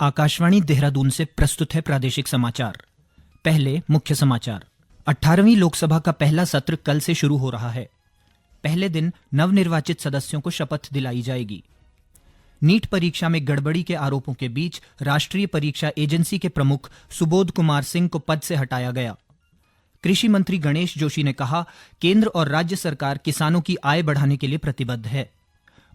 आकाशवाणी देहरादून से प्रस्तुत है प्रादेशिक समाचार। पहले मुख्य समाचार। 18वीं लोकसभा का पहला सत्र कल से शुरू हो रहा है। पहले दिन नवनिर्वाचित सदस्यों को शपथ दिलाई जाएगी। नीट परीक्षा में गड़बड़ी के आरोपों के बीच राष्ट्रीय परीक्षा एजेंसी के प्रमुख सुबोध कुमार सिंह को पद से हटाया गया। कृषि मंत्री गणेश जोशी ने कहा, केंद्र और राज्य सरकार किसानों की आय बढ़ाने के लिए प्रतिबद्ध है।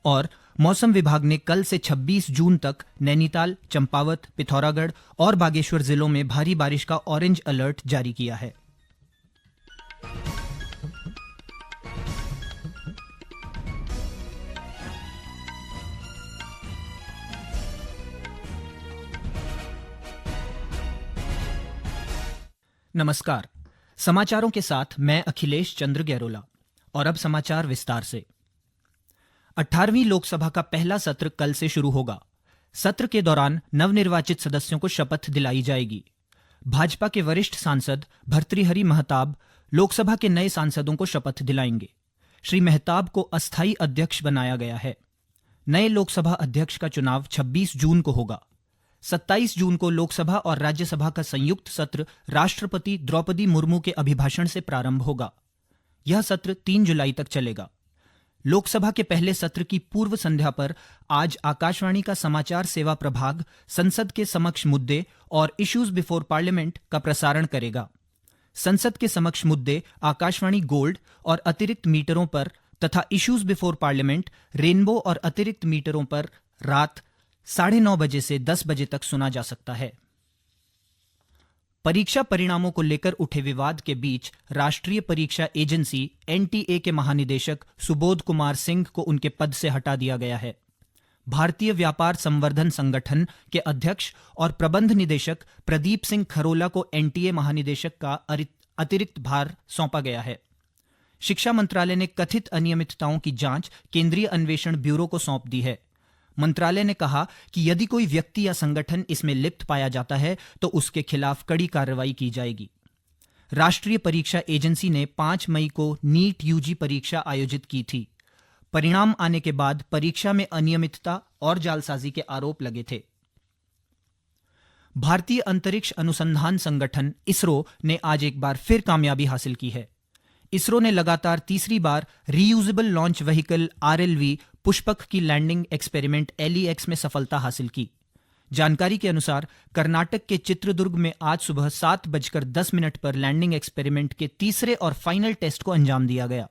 और मौसम विभाग ने कल से 26 जून तक नैनीताल, चंपावत, पिथौरागढ़ और बागेश्वर जिलों में भारी बारिश का ऑरेंज अलर्ट जारी किया है। नमस्कार, समाचारों के साथ मैं अखिलेश चंद्र गैरोला। और अब समाचार विस्तार से। 18वीं लोकसभा का पहला सत्र कल से शुरू होगा। सत्र के दौरान नवनिर्वाचित सदस्यों को शपथ दिलाई जाएगी। भाजपा के वरिष्ठ सांसद भर्तृहरि महताब लोकसभा के नए सांसदों को शपथ दिलाएंगे। श्री महताब को अस्थायी अध्यक्ष बनाया गया है। नए लोकसभा अध्यक्ष का चुनाव 26 जून को होगा। 27 जून को लोकसभा और राज्यसभा का संयुक्त सत्र राष्ट्रपति द्रौपदी मुर्मू के अभिभाषण से प्रारंभ होगा। यह सत्र 3 जुलाई तक चलेगा। लोकसभा के पहले सत्र की पूर्व संध्या पर आज आकाशवाणी का समाचार सेवा प्रभाग संसद के समक्ष मुद्दे और इश्यूज बिफोर पार्लियामेंट का प्रसारण करेगा। संसद के समक्ष मुद्दे आकाशवाणी गोल्ड और अतिरिक्त मीटरों पर तथा इश्यूज बिफोर पार्लियामेंट रेनबो और अतिरिक्त मीटरों पर रात 9:30 बजे से 10 बजे तक सुना जा सकता है। परीक्षा परिणामों को लेकर उठे विवाद के बीच राष्ट्रीय परीक्षा एजेंसी एनटीए के महानिदेशक सुबोध कुमार सिंह को उनके पद से हटा दिया गया है। भारतीय व्यापार संवर्धन संगठन के अध्यक्ष और प्रबंध निदेशक प्रदीप सिंह खरोला को एनटीए महानिदेशक का अतिरिक्त भार सौंपा गया है। शिक्षा मंत्रालय ने कथित अनियमितताओं की जांच केंद्रीय अन्वेषण ब्यूरो को सौंप दी है। मंत्रालय ने कहा कि यदि कोई व्यक्ति या संगठन इसमें लिप्त पाया जाता है तो उसके खिलाफ कड़ी कार्रवाई की जाएगी। राष्ट्रीय परीक्षा एजेंसी ने 5 मई को नीट यूजी परीक्षा आयोजित की थी। परिणाम आने के बाद परीक्षा में अनियमितता और जालसाजी के आरोप लगे थे। भारतीय अंतरिक्ष अनुसंधान संगठन इसरो ने आज एक बार फिर कामयाबी हासिल की है। इसरो ने लगातार तीसरी बार reusable launch vehicle RLV Pushpak की लैंडिंग एक्सपेरिमेंट एलईएक्स में सफलता हासिल की। जानकारी के अनुसार कर्नाटक के चित्रदुर्ग में आज सुबह 7:10 पर लैंडिंग एक्सपेरिमेंट के तीसरे और फाइनल टेस्ट को अंजाम दिया गया।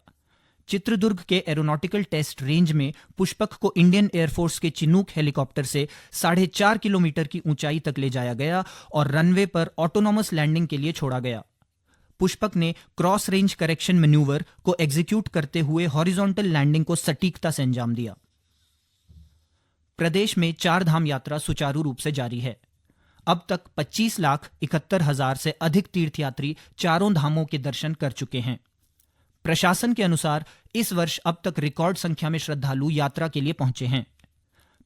चित्रदुर्ग के एरोनॉटिकल टेस्ट रेंज में पुष्पक को इंडियन एयरफोर्स के चिनूक हेलीकॉप्टर से 4.5 किलोमीटर की ऊंचाई तक ले जाया गया और रनवे पर ऑटोनॉमस लैंडिंग के लिए छोड़ा गया। पुष्पक ने क्रॉस रेंज करेक्शन मैन्यूवर को एग्जीक्यूट करते हुए हॉरिजॉन्टल लैंडिंग को सटीकता से अंजाम दिया। प्रदेश में 4 धाम यात्रा सुचारू रूप से जारी है। अब तक 25,71,000 से अधिक तीर्थयात्री चारों धामों के दर्शन कर चुके हैं। प्रशासन के अनुसार इस वर्ष अब तक रिकॉर्ड संख्या में श्रद्धालु यात्रा के लिए पहुंचे हैं।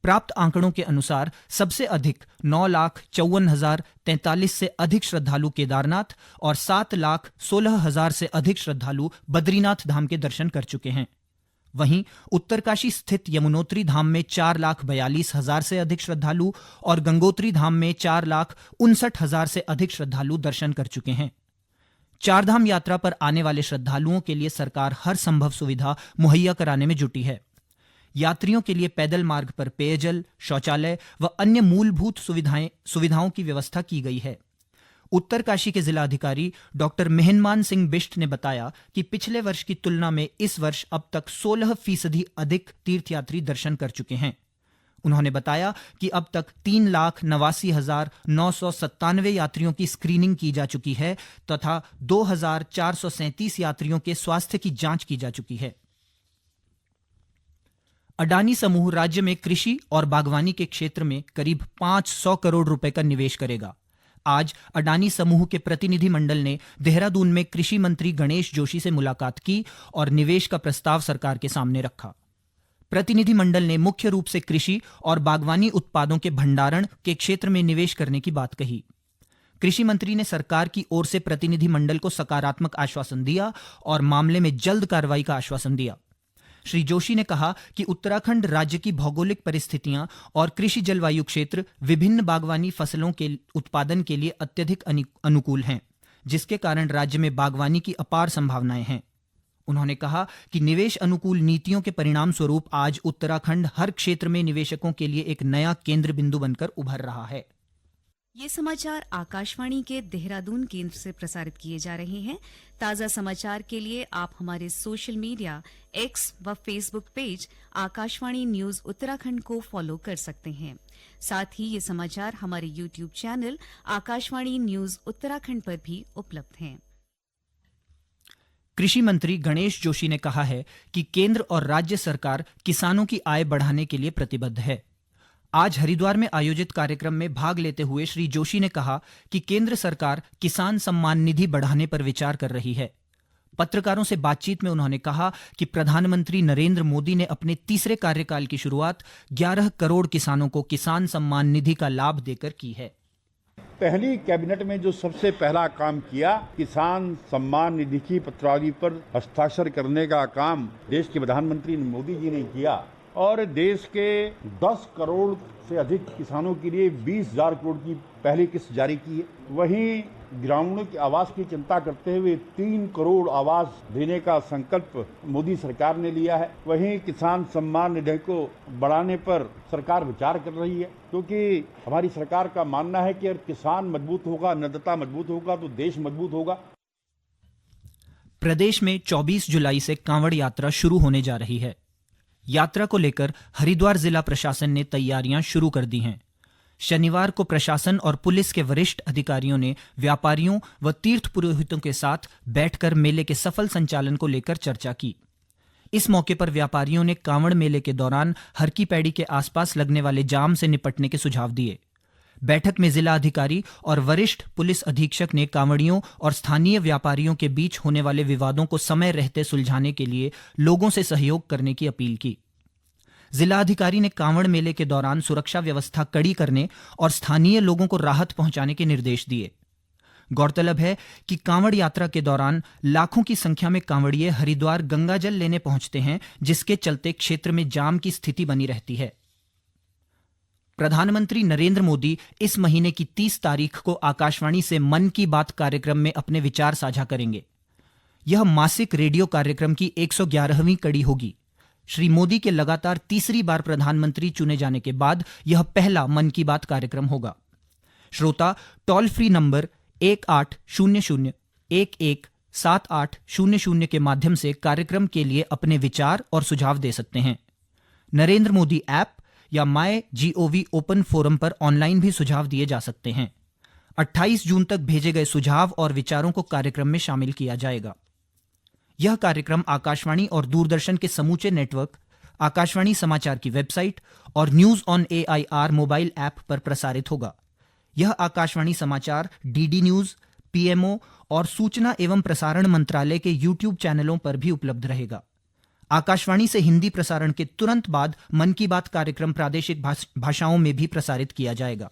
प्राप्त आंकड़ों के अनुसार सबसे अधिक 9,54,043 से अधिक श्रद्धालु केदारनाथ और 7,16,000 से अधिक श्रद्धालु बद्रीनाथ धाम के दर्शन कर चुके हैं। वहीं उत्तरकाशी स्थित यमुनोत्री धाम में 4,42,000 से अधिक श्रद्धालु और गंगोत्री धाम में 4,59,000 से अधिक श्रद्धालु दर्शन कर चुके हैं। चारधाम यात्रा पर आने वाले श्रद्धालुओं के लिए सरकार हर संभव सुविधा मुहैया कराने में जुटी है। यात्रियों के लिए पैदल मार्ग पर पेयजल, शौचालय व अन्य मूलभूत सुविधाओं की व्यवस्था की गई है। उत्तरकाशी के जिलाधिकारी डॉक्टर मेहनमान सिंह बिष्ट ने बताया कि पिछले वर्ष की तुलना में इस वर्ष अब तक 16% अधिक तीर्थयात्री दर्शन कर चुके हैं। उन्होंने बताया कि अब तक 3,89,997 यात्रियों की स्क्रीनिंग की जा चुकी है तथा 2,437 यात्रियों के स्वास्थ्य की जांच की जा चुकी है। अडानी समूह राज्य में कृषि और बागवानी के क्षेत्र में करीब 500 करोड़ रुपए का निवेश करेगा। आज अडानी समूह के प्रतिनिधि मंडल ने देहरादून में कृषि मंत्री गणेश जोशी से मुलाकात की और निवेश का प्रस्ताव सरकार के सामने रखा। प्रतिनिधि मंडल ने मुख्य रूप से कृषि और बागवानी उत्पादों के भंडारण के क्षेत्र में निवेश करने की बात कही। कृषि मंत्री ने सरकार की ओर से प्रतिनिधि मंडल को सकारात्मक आश्वासन दिया और मामले में जल्द कार्रवाई का आश्वासन दिया। श्री जोशी ने कहा कि उत्तराखंड राज्य की भौगोलिक परिस्थितियां और कृषि जलवायु क्षेत्र विभिन्न बागवानी फसलों के उत्पादन के लिए अत्यधिक अनुकूल हैं, जिसके कारण राज्य में बागवानी की अपार संभावनाएं हैं। उन्होंने कहा कि निवेश अनुकूल नीतियों के परिणाम स्वरूप आज उत्तराखंड हर क्षेत्र में निवेशकों के लिए एक नया केंद्र बिंदु बनकर उभर रहा है। ये समाचार आकाशवाणी के देहरादून केंद्र से प्रसारित किए जा रहे हैं। ताज़ा समाचार के लिए आप हमारे सोशल मीडिया एक्स व Facebook page Akashvani news Uttarakhand को फॉलो कर सकते हैं। साथ ही ये समाचार हमारे YouTube channel Akashvani news Uttarakhand पर भी उपलब्ध हैं। कृषि मंत्री गणेश जोशी ने कहा है कि केंद्र और राज्य सरकार किसानों की आय बढ़ाने के लिए प्रतिबद्ध है। आज हरिद्वार में आयोजित कार्यक्रम में भाग लेते हुए श्री जोशी ने कहा कि केंद्र सरकार किसान सम्मान निधि बढ़ाने पर विचार कर रही है। पत्रकारों से बातचीत में उन्होंने कहा कि प्रधानमंत्री नरेंद्र मोदी ने अपने तीसरे कार्यकाल की शुरुआत 11 करोड़ किसानों को किसान सम्मान निधि का लाभ देकर की है। पहली कैबिनेट में जो सबसे पहला काम किया, किसान सम्मान निधि की पत्रावली पर हस्ताक्षर करने का काम देश के प्रधानमंत्री मोदी जी ने किया और देश के 10 करोड़ से अधिक किसानों के लिए 20,000 करोड़ की पहली किस्त जारी की है। वहीं ग्रामीणों की आवास की चिंता करते हुए 3 करोड़ आवास देने का संकल्प मोदी सरकार ने लिया है। वहीं किसान सम्मान निधि को बढ़ाने पर सरकार विचार कर रही है, क्योंकि हमारी सरकार का मानना है कि अगर किसान मजबूत होगा, अन्नदाता मजबूत होगा तो देश मजबूत होगा। प्रदेश में 24 जुलाई से कांवड़ यात्रा शुरू होने जा रही है। यात्रा को लेकर हरिद्वार जिला प्रशासन ने तैयारियां शुरू कर दी हैं। शनिवार को प्रशासन और पुलिस के वरिष्ठ अधिकारियों ने व्यापारियों व तीर्थ पुरोहितों के साथ बैठकर मेले के सफल संचालन को लेकर चर्चा की। इस मौके पर व्यापारियों ने कांवड़ मेले के दौरान हर की पैड़ी के आसपास लगने वाले जाम से निपटने के सुझाव दिए। बैठक में जिला अधिकारी और वरिष्ठ पुलिस अधीक्षक ने कांवड़ियों और स्थानीय व्यापारियों के बीच होने वाले विवादों को समय रहते सुलझाने के लिए लोगों से सहयोग करने की अपील की। जिला अधिकारी ने कांवड़ मेले के दौरान सुरक्षा व्यवस्था कड़ी करने और स्थानीय लोगों को राहत पहुंचाने के निर्देश दिए। गौरतलब है कि कांवड़ यात्रा के दौरान लाखों की संख्या में कांवड़िए हरिद्वार गंगाजल लेने पहुंचते हैं, जिसके चलते क्षेत्र में जाम की स्थिति बनी रहती है। प्रधानमंत्री नरेंद्र मोदी इस महीने की 30 तारीख को आकाशवाणी से मन की बात कार्यक्रम में अपने विचार साझा करेंगे। यह मासिक रेडियो कार्यक्रम की 111वीं कड़ी होगी। श्री मोदी के लगातार तीसरी बार प्रधानमंत्री चुने जाने के बाद यह पहला मन की बात कार्यक्रम होगा। श्रोता टोल फ्री नंबर 1800-11-7800 के माध्यम से कार्यक्रम के लिए अपने विचार और सुझाव दे सकते हैं। नरेंद्र मोदी ऐप या MyGov ओपन फोरम पर ऑनलाइन भी सुझाव दिए जा सकते हैं। 28 जून तक भेजे गए सुझाव और विचारों को कार्यक्रम में शामिल किया जाएगा। यह कार्यक्रम आकाशवाणी और दूरदर्शन के समूचे नेटवर्क, आकाशवाणी समाचार की वेबसाइट और news on AIR mobile app पर प्रसारित होगा। यह आकाशवाणी समाचार, DD न्यूज, PMO और सूचना एवं प्रसारण मंत्रालय के YouTube चैनलों पर भी उपलब्ध रहेगा। आकाशवाणी से हिंदी प्रसारण के तुरंत बाद मन की बात कार्यक्रम प्रादेशिक भाषाओं में भी प्रसारित किया जाएगा।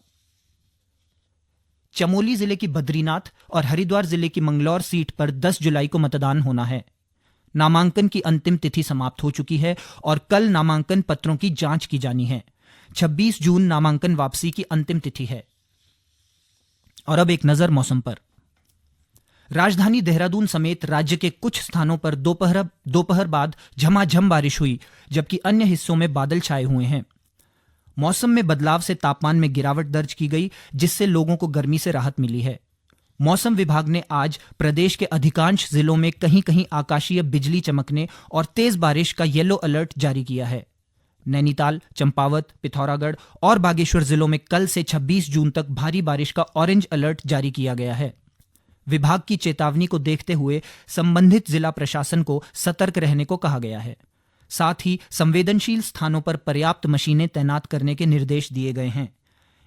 चमोली जिले की बद्रीनाथ और हरिद्वार जिले की मंगलौर सीट पर 10 जुलाई को मतदान होना है। नामांकन की अंतिम तिथि समाप्त हो चुकी है और कल नामांकन पत्रों की जांच की जानी है। 26 जून नामांकन वापसी की अंतिम तिथि है। और अब एक नजर मौसम पर। राजधानी देहरादून समेत राज्य के कुछ स्थानों पर दोपहर बाद झमाझम बारिश हुई, जबकि अन्य हिस्सों में बादल छाए हुए हैं। मौसम में बदलाव से तापमान में गिरावट दर्ज की गई, जिससे लोगों को गर्मी से राहत मिली है। मौसम विभाग ने आज प्रदेश के अधिकांश जिलों में कहीं कहीं आकाशीय बिजली चमकने और तेज बारिश का येलो अलर्ट जारी किया है। नैनीताल, चंपावत, पिथौरागढ़ और बागेश्वर जिलों में कल से 26 जून तक भारी बारिश का ऑरेंज अलर्ट जारी किया गया है। विभाग की चेतावनी को देखते हुए संबंधित जिला प्रशासन को सतर्क रहने को कहा गया है। साथ ही संवेदनशील स्थानों पर पर्याप्त मशीनें तैनात करने के निर्देश दिए गए हैं।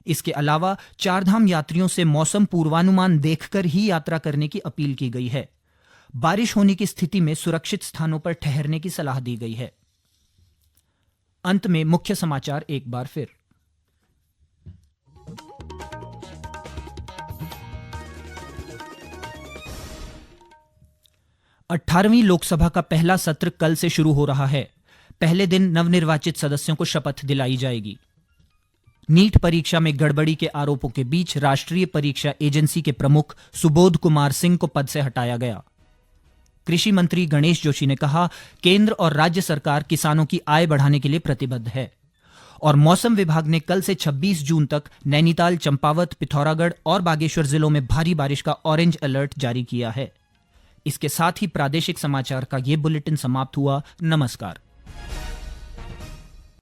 इसके अलावा चारधाम यात्रियों से मौसम पूर्वानुमान देखकर ही यात्रा करने की अपील की गई है। बारिश होने की स्थिति में सुरक्षित स्थानों पर ठहरने की सलाह दी गई है। अंत में मुख्य समाचार एक बार फिर। अठारहवीं लोकसभा का पहला सत्र कल से शुरू हो रहा है। पहले दिन नवनिर्वाचित सदस्यों को शपथ दिलाई जाएगी। नीट परीक्षा में गड़बड़ी के आरोपों के बीच राष्ट्रीय परीक्षा एजेंसी के प्रमुख सुबोध कुमार सिंह को पद से हटाया गया। कृषि मंत्री गणेश जोशी ने कहा, केंद्र और राज्य सरकार किसानों की आय बढ़ाने के लिए प्रतिबद्ध है। और मौसम विभाग ने कल से 26 जून तक नैनीताल, चंपावत, पिथौरागढ़ और बागेश्वर जिलों में भारी बारिश का ऑरेंज अलर्ट जारी किया है। इसके साथ ही प्रादेशिक समाचार का ये बुलेटिन समाप्त हुआ। नमस्कार।